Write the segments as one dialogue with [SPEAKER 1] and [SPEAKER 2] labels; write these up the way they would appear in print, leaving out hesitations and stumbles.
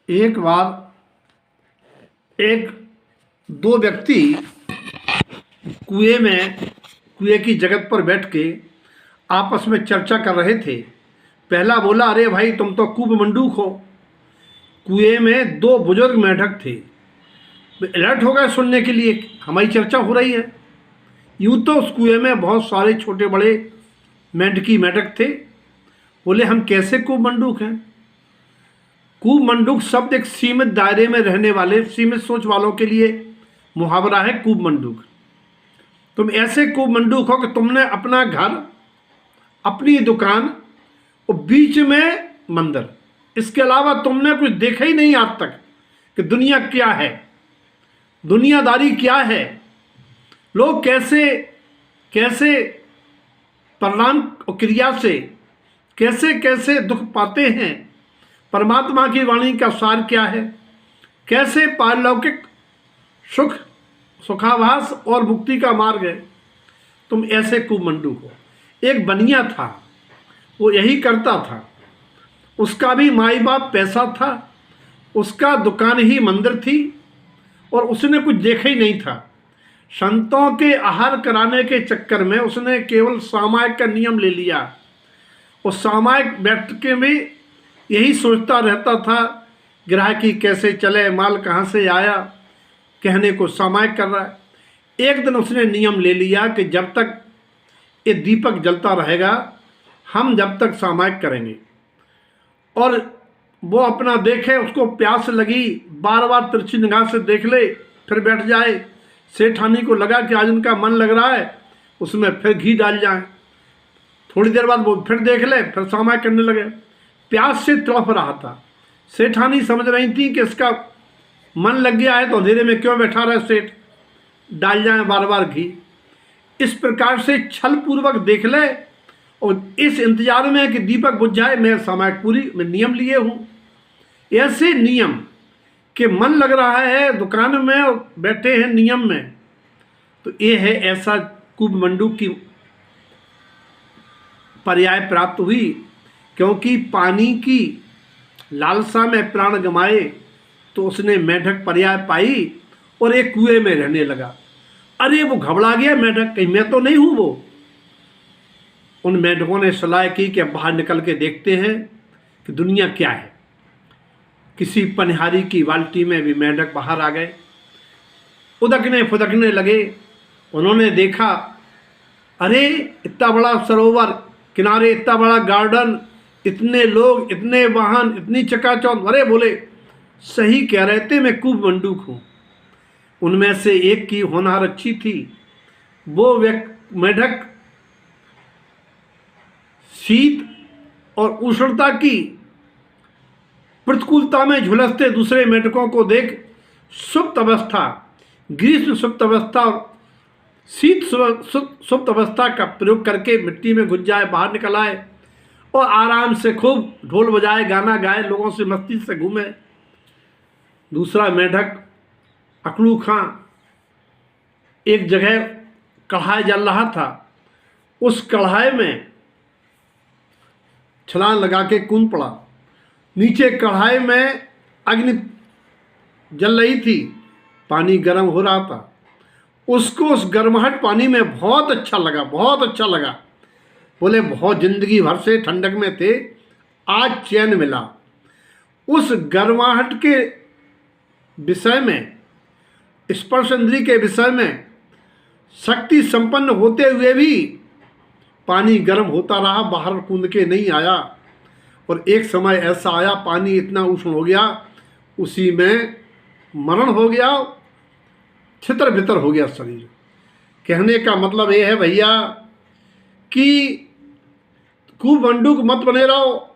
[SPEAKER 1] एक बार एक दो व्यक्ति कुएं की जगत पर बैठ के आपस में चर्चा कर रहे थे। पहला बोला, अरे भाई तुम तो कूप मंडूक हो। कुएं में दो बुजुर्ग मेंढक थे। वे अलर्ट हो गए सुनने के लिए, हमारी चर्चा हो रही है। यूं तो उस कुएं में बहुत सारे छोटे बड़े मेंढक थे। बोले, हम कैसे कूप मंडूक हैं? कूप मंडूक शब्द एक सीमित दायरे में रहने वाले, सीमित सोच वालों के लिए मुहावरा है। कूप मंडूक, तुम ऐसे कूप मंडूक हो कि तुमने अपना घर, अपनी दुकान और बीच में मंदिर, इसके अलावा तुमने कुछ देखा ही नहीं आज तक कि दुनिया क्या है, दुनियादारी क्या है, लोग कैसे कैसे परिणाम और क्रिया से कैसे कैसे दुख पाते हैं, परमात्मा की वाणी का सार क्या है, कैसे पारलौकिक सुख, सुखाभास और मुक्ति का मार्ग है। तुम ऐसे कुमंडूक हो। एक बनिया था, वो यही करता था। उसका भी माई बाप पैसा था, उसका दुकान ही मंदिर थी और उसने कुछ देखा ही नहीं था। संतों के आहार कराने के चक्कर में उसने केवल सामायिक का नियम ले लिया और सामायिक बैठ के भी यही सोचता रहता था, ग्राहकी कैसे चले, माल कहाँ से आया, कहने को सामायिक कर रहा है। एक दिन उसने नियम ले लिया कि जब तक ये दीपक जलता रहेगा हम जब तक सामायिक करेंगे। और वो अपना देखे, उसको प्यास लगी, बार बार तिरछी निगाह से देख ले, फिर बैठ जाए। सेठानी को लगा कि आज उनका मन लग रहा है, उसमें फिर घी डाल जाए। थोड़ी देर बाद वो फिर देख ले, फिर सामायिक करने लगे। प्यास से तड़प रहा था। सेठानी समझ रही थी कि इसका मन लग गया है तो अंधेरे में क्यों बैठा रहा है सेठ, डाल जाए बार बार घी। इस प्रकार से छल पूर्वक देख ले और इस इंतजार में कि दीपक बुझ जाए, मैं सामायिक पूरी मैं नियम लिए हूँ। ऐसे नियम कि मन लग रहा है दुकान में और बैठे हैं नियम में, तो ये है ऐसा कूप मंडूक की पर्याय प्राप्त हुई। क्योंकि पानी की लालसा में प्राण गमाए तो उसने मेंढक पर्याय पाई और एक कुएं में रहने लगा। अरे वो घबरा गया मेंढक, कहीं मैं तो नहीं हूं वो। उन मेंढकों ने सलाह की कि अब बाहर निकल के देखते हैं कि दुनिया क्या है। किसी पनिहारी की बाल्टी में भी मेंढक बाहर आ गए, उदकने फुदकने लगे। उन्होंने देखा, अरे इतना बड़ा सरोवर, किनारे इतना बड़ा गार्डन, इतने लोग, इतने वाहन, इतनी चकाचौंध। अरे बोले, सही कह रहे थे, मैं कूप मंडूक हूँ। उनमें से एक की होनहार अच्छी थी। वो मेंढक शीत और उष्णता की प्रतिकूलता में झुलसते दूसरे मेंढकों को देख सुप्त अवस्था, ग्रीष्म सुप्त अवस्था और शीत सुप्त अवस्था का प्रयोग करके मिट्टी में घुस जाए, बाहर निकल आए और आराम से खूब ढोल बजाए, गाना गाए, लोगों से मस्ती से घूमे। दूसरा मेंढक अकड़ू खां एक जगह कढ़ाई जल रहा था, उस कढ़ाई में छलांग लगा के कूद पड़ा। नीचे कढ़ाई में अग्नि जल रही थी, पानी गर्म हो रहा था। उसको उस गर्माहट पानी में बहुत अच्छा लगा, बहुत अच्छा लगा। बोले, बहुत जिंदगी भर से ठंडक में थे, आज चैन मिला। उस गर्माहट के विषय में, स्पर्श इंद्री के विषय में शक्ति संपन्न होते हुए भी पानी गर्म होता रहा, बाहर कूद के नहीं आया। और एक समय ऐसा आया, पानी इतना उष्ण हो गया, उसी में मरण हो गया, छितर बितर हो गया शरीर। कहने का मतलब ये है भैया कि कूप मंडूक मत बने रहो।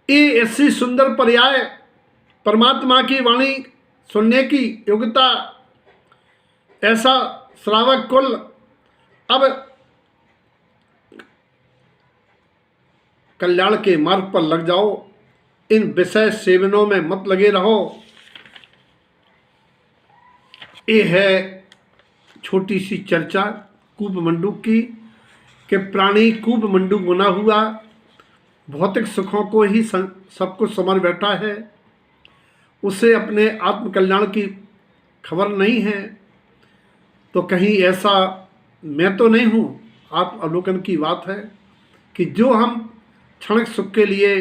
[SPEAKER 1] ये ऐसी सुंदर पर्याय, परमात्मा की वाणी सुनने की योग्यता, ऐसा श्रावक कुल अब कल्याण के मार्ग पर लग जाओ, इन विषय सेवनों में मत लगे रहो। ये है छोटी सी चर्चा कूप मंडूक की कि प्राणी कूप मंडूक बना हुआ भौतिक सुखों को ही सब कुछ समर बैठा है। उसे अपने आत्मकल्याण की खबर नहीं है, तो कहीं ऐसा मैं तो नहीं हूँ। आत्म अवलोकन की बात है कि जो हम क्षणिक सुख के लिए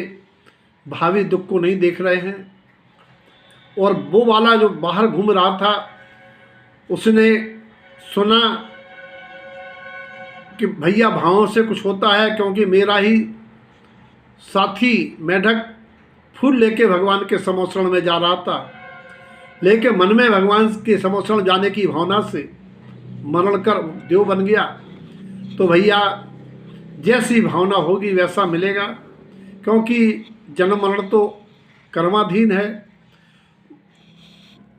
[SPEAKER 1] भावी दुख को नहीं देख रहे हैं, और वो वाला जो बाहर घूम रहा था उसने सुना कि भैया भावों से कुछ होता है, क्योंकि मेरा ही साथी मेढक फूल लेके भगवान के समोषण में जा रहा था, लेकिन मन में भगवान के समोषण जाने की भावना से मरण कर देव बन गया। तो भैया जैसी भावना होगी वैसा मिलेगा, क्योंकि जन्म मरण तो कर्माधीन है।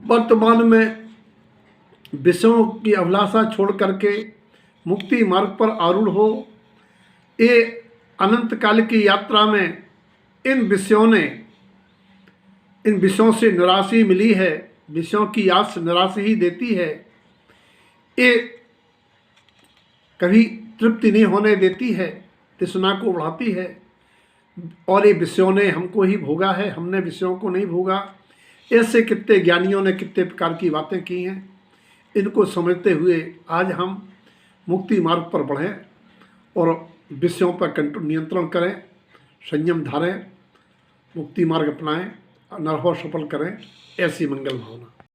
[SPEAKER 1] वर्तमान में विषयों की अभिलाषा छोड़ करके मुक्ति मार्ग पर आरूढ़ हो। ये अनंत काल की यात्रा में इन विषयों से निराशा मिली है। विषयों की आस निराशा ही देती है, ये कभी तृप्ति नहीं होने देती है, तृष्णा को बढ़ाती है। और ये विषयों ने हमको ही भोगा है, हमने विषयों को नहीं भोगा। ऐसे कितने ज्ञानियों ने कितने प्रकार की बातें की हैं, इनको समझते हुए आज हम मुक्ति मार्ग पर बढ़ें और विषयों पर नियंत्रण करें, संयम धारें, मुक्ति मार्ग अपनाएं, नरभव सफल करें। ऐसी मंगल भावना।